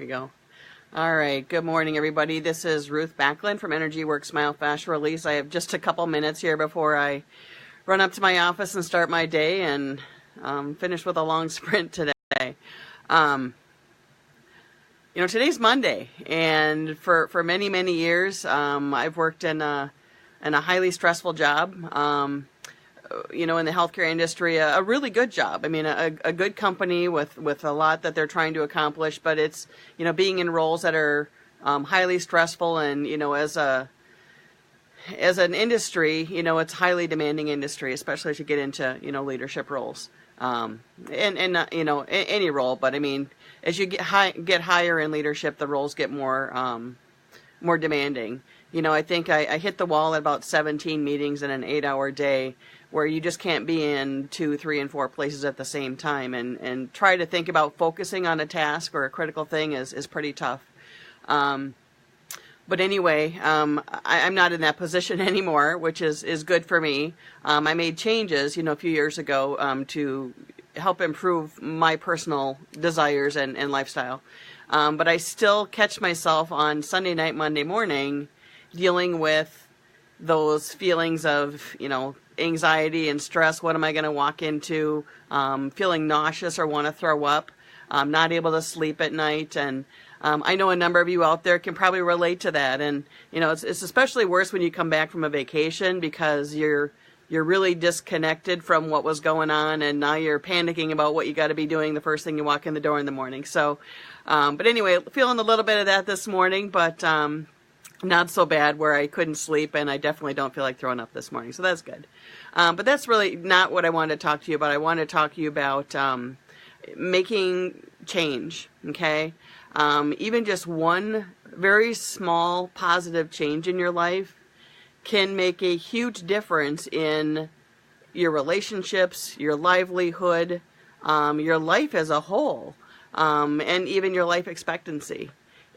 we go. All right. Good morning, everybody. This is Ruth Backlund from Energy Works Myofascial Release. I have just a couple minutes here before I run up to my office and start my day and finish with a long sprint today. Today's Monday, and for many, many years, I've worked in a highly stressful job. In the healthcare industry, a really good job. I mean, a good company with a lot that they're trying to accomplish, but it's, being in roles that are highly stressful, and, as an industry, it's highly demanding industry, especially as you get into, leadership roles. Any role, but I mean, as you get higher in leadership, the roles get more demanding. I think I hit the wall at about 17 meetings in an 8-hour day, where you just can't be in 2, 3, and 4 places at the same time, and try to think about focusing on a task or a critical thing is pretty tough. But anyway, I'm not in that position anymore, which is good for me. I made changes, a few years ago to help improve my personal desires and lifestyle. But I still catch myself on Sunday night, Monday morning, dealing with those feelings of, anxiety and stress. What am I going to walk into? Feeling nauseous or want to throw up. Not able to sleep at night. And I know a number of you out there can probably relate to that. And, it's especially worse when you come back from a vacation, because you're really disconnected from what was going on, and now you're panicking about what you got to be doing the first thing you walk in the door in the morning. So, but anyway, feeling a little bit of that this morning, but not so bad where I couldn't sleep, and I definitely don't feel like throwing up this morning. So that's good. But that's really not what I wanted to talk to you about. I want to talk to you about making change, okay? Even just one very small positive change in your life can make a huge difference in your relationships, your livelihood, your life as a whole, and even your life expectancy.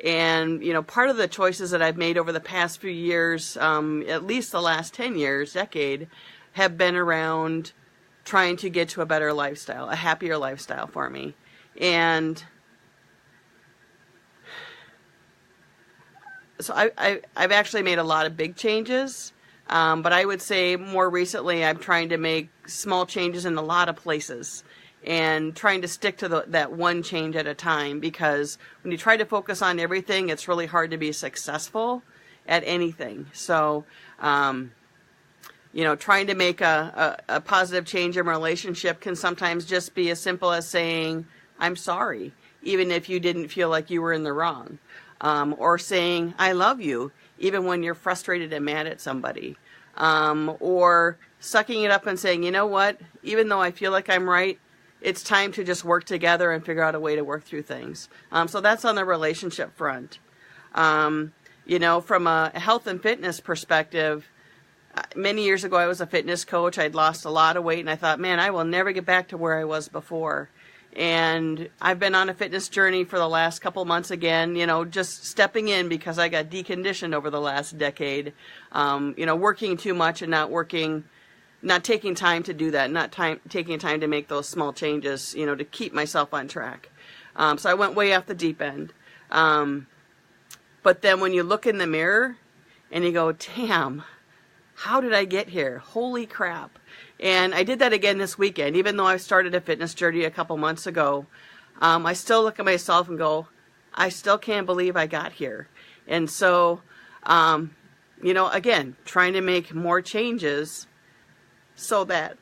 And, part of the choices that I've made over the past few years, at least the last 10 years, decade, have been around trying to get to a better lifestyle, a happier lifestyle for me. And so I've actually made a lot of big changes, but I would say more recently I'm trying to make small changes in a lot of places, and trying to stick to that one change at a time, because when you try to focus on everything, it's really hard to be successful at anything. So, trying to make a positive change in a relationship can sometimes just be as simple as saying, I'm sorry, even if you didn't feel like you were in the wrong. Or saying, I love you, even when you're frustrated and mad at somebody. Or sucking it up and saying, you know what, even though I feel like I'm right, it's time to just work together and figure out a way to work through things. So that's on the relationship front. From a health and fitness perspective, many years ago I was a fitness coach. I'd lost a lot of weight, and I thought, man, I will never get back to where I was before. And I've been on a fitness journey for the last couple months again, just stepping in because I got deconditioned over the last decade, working too much and not taking time to do that, taking time to make those small changes, to keep myself on track. So I went way off the deep end. But then when you look in the mirror and you go, damn, how did I get here? Holy crap. And I did that again this weekend. Even though I started a fitness journey a couple months ago, I still look at myself and go, I still can't believe I got here. And so, again, trying to make more changes so that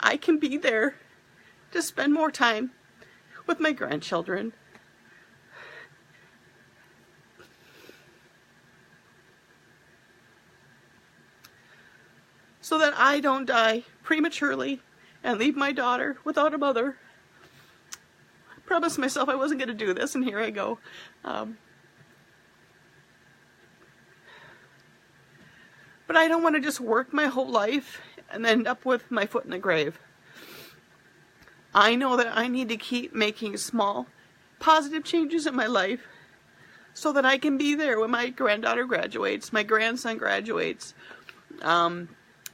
I can be there to spend more time with my grandchildren. So that I don't die prematurely and leave my daughter without a mother. I promised myself I wasn't going to do this, and here I go. But I don't want to just work my whole life and end up with my foot in the grave. I know that I need to keep making small, positive changes in my life so that I can be there when my granddaughter graduates, my grandson graduates.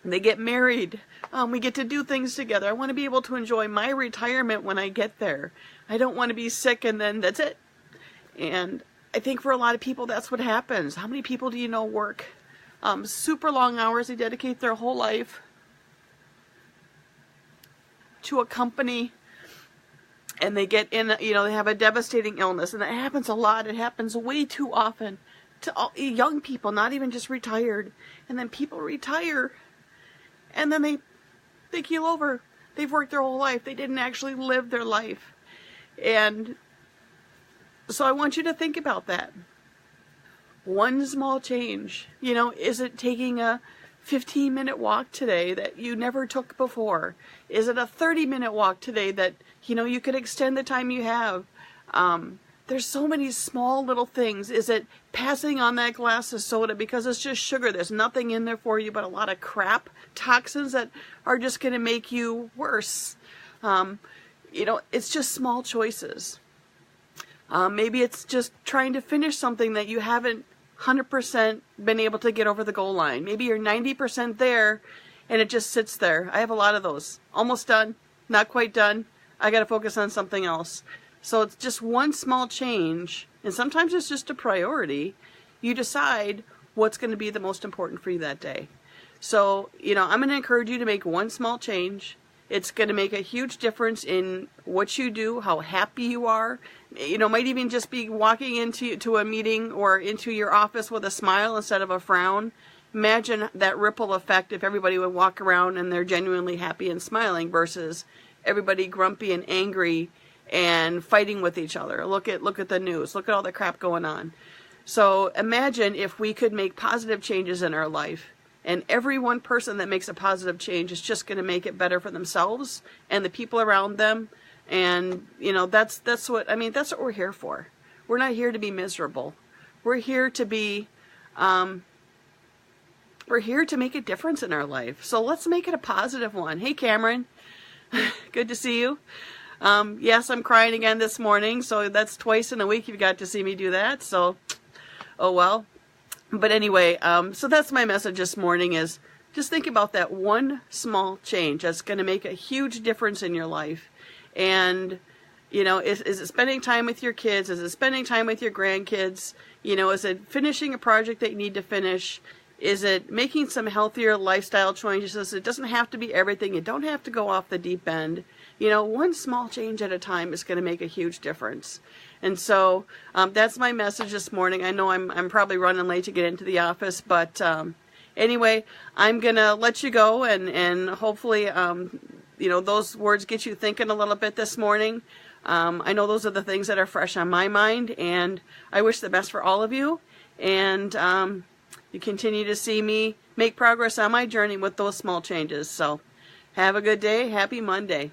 They get married. We get to do things together. I want to be able to enjoy my retirement when I get there. I don't want to be sick and then that's it. And I think for a lot of people, that's what happens. How many people do you know work super long hours? They dedicate their whole life to a company, and they get in, they have a devastating illness, and that happens a lot. It happens way too often to young people, not even just retired. And then people retire, and then they keel over. They've worked their whole life. They didn't actually live their life. And so I want you to think about that. One small change, is it taking a 15-minute walk today that you never took before? Is it a 30-minute walk today that, you could extend the time you have? There's so many small little things. Is it passing on that glass of soda because it's just sugar? There's nothing in there for you but a lot of crap, toxins that are just going to make you worse. It's just small choices. Maybe it's just trying to finish something that you haven't 100% been able to get over the goal line. Maybe you're 90% there and it just sits there. I have a lot of those. Almost done, not quite done. I got to focus on something else. So it's just one small change, and sometimes it's just a priority. You decide what's going to be the most important for you that day. So, I'm going to encourage you to make one small change. It's going to make a huge difference in what you do, how happy you are. Might even just be walking into a meeting or into your office with a smile instead of a frown. Imagine that ripple effect if everybody would walk around and they're genuinely happy and smiling versus everybody grumpy and angry and fighting with each other. Look at the news. Look at all the crap going on. So imagine if we could make positive changes in our life, and every one person that makes a positive change is just going to make it better for themselves and the people around them. And that's what we're here for. We're not here to be miserable. We're here to be we're here to make a difference in our life. So let's make it a positive one. Hey, Cameron. Good to see you. Yes, I'm crying again this morning, so that's twice in a week you've got to see me do that. So, oh well. But anyway, so that's my message this morning is just think about that one small change that's going to make a huge difference in your life. And, is it spending time with your kids? Is it spending time with your grandkids? Is it finishing a project that you need to finish? Is it making some healthier lifestyle choices? It doesn't have to be everything. You don't have to go off the deep end. One small change at a time is going to make a huge difference. And so that's my message this morning. I know I'm probably running late to get into the office, but anyway, I'm going to let you go, and hopefully, those words get you thinking a little bit this morning. I know those are the things that are fresh on my mind, and I wish the best for all of you. And you continue to see me make progress on my journey with those small changes. So have a good day. Happy Monday.